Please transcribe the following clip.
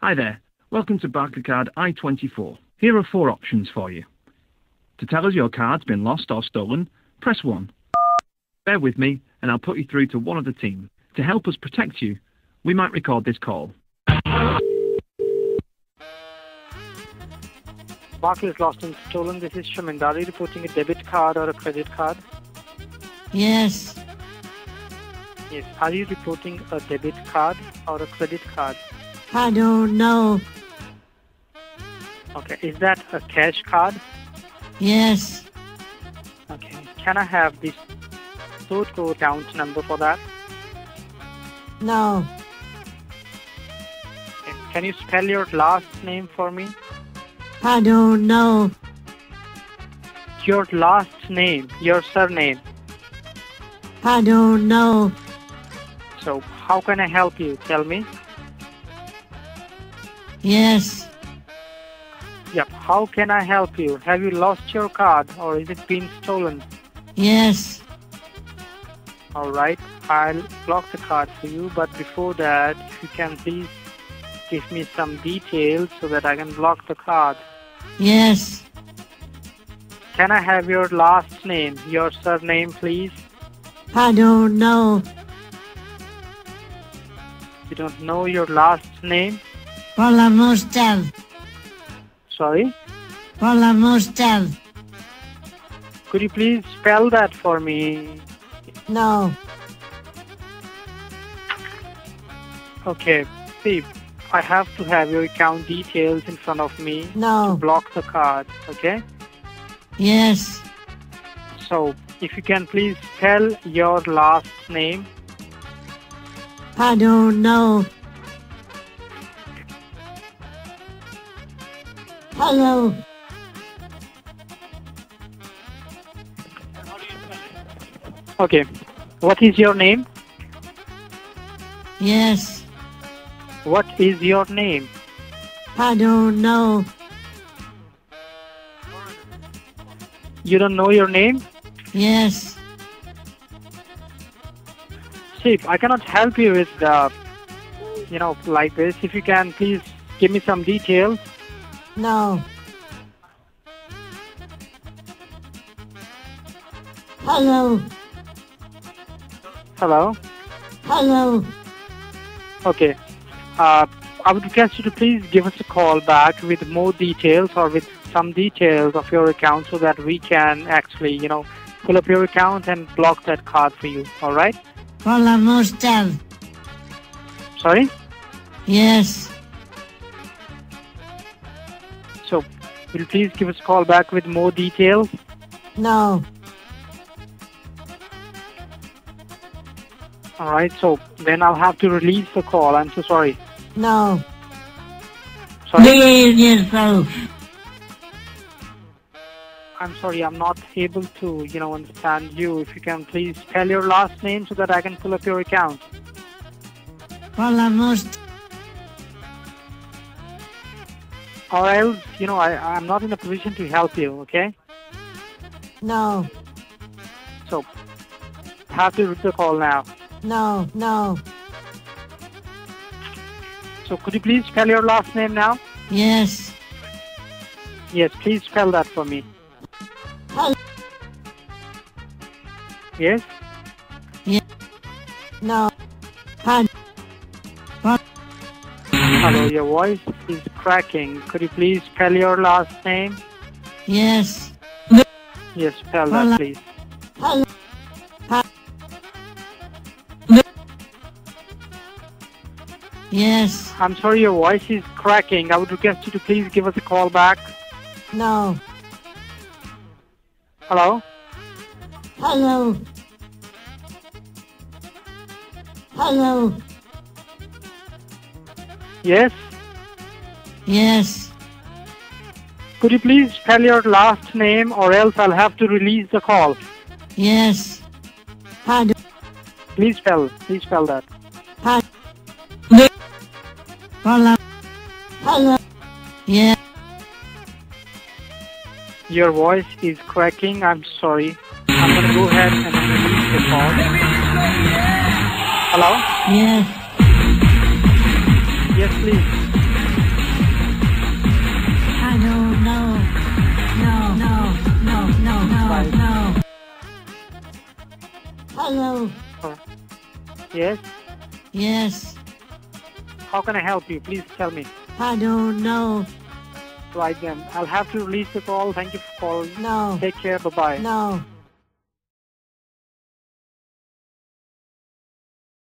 Hi there, welcome to Barclaycard I-24. Here are 4 options for you. To tell us your card's been lost or stolen, press 1. Bear with me and I'll put you through to one of the team. To help us protect you, we might record this call. Barclays lost and stolen. This is Shamindari reporting a debit card or a credit card. Yes. Yes. Are you reporting a debit card or a credit card? I don't know. Okay. Is that a cash card? Yes. Okay. Can I have this sort code account number for that? No. Okay. Can you spell your last name for me? I don't know. Your last name, your surname. I don't know. So how can I help you? Tell me. Yes. Yep. How can I help you? Have you lost your card or is it been stolen? Yes. Alright. I'll block the card for you, but before that, if you can please give me some details so that I can block the card. Yes. Can I have your last name, your surname, please? I don't know. You don't know your last name? Well, I must tell. Sorry? Well, I must tell. Could you please spell that for me? No. Okay. See, I have to have your account details in front of me No. to block the card, okay? Yes. So, if you can please spell your last name. I don't know. Hello. Okay. What is your name? Yes. What is your name? I don't know. You don't know your name? Yes. See, I cannot help you with like this. If you can please give me some details. No. Hello. Hello? Hello. Okay. I would request you to please give us a call back with more details or with some details of your account so that we can actually, pull up your account and block that card for you. Alright? Well, I must tell. Sorry? Yes. So, will you please give us a call back with more details? No. Alright, so then I'll have to release the call. I'm so sorry. No. Sorry? Behave yourself. I'm sorry, I'm not able to, understand you. If you can please spell your last name so that I can pull up your account. Well, I must. Or else, I'm not in a position to help you, okay? No. So, I have to route the call now. No. No. So, could you please spell your last name now? Yes. Yes, please spell that for me. Hello. Yes? Yes. No. Hi. What? Hello, your voice is cracking. Could you please spell your last name? Yes. Yes, spell that, please. Hello. Hi. Yes. I'm sorry, your voice is cracking. I would request you to please give us a call back. No. Hello? Hello. Hello. Yes? Yes. Could you please spell your last name or else I'll have to release the call. Yes. Hi. Please spell that. Hi. Hello. Hello. Yeah. Your voice is cracking. I'm sorry. I'm going to go ahead and release the call. Hello? Yes. Yes, please. Hello. Yes? Yes. How can I help you? Please tell me. I don't know. Right then. I'll have to release the call. Thank you for calling. No. Take care. Bye-bye. No.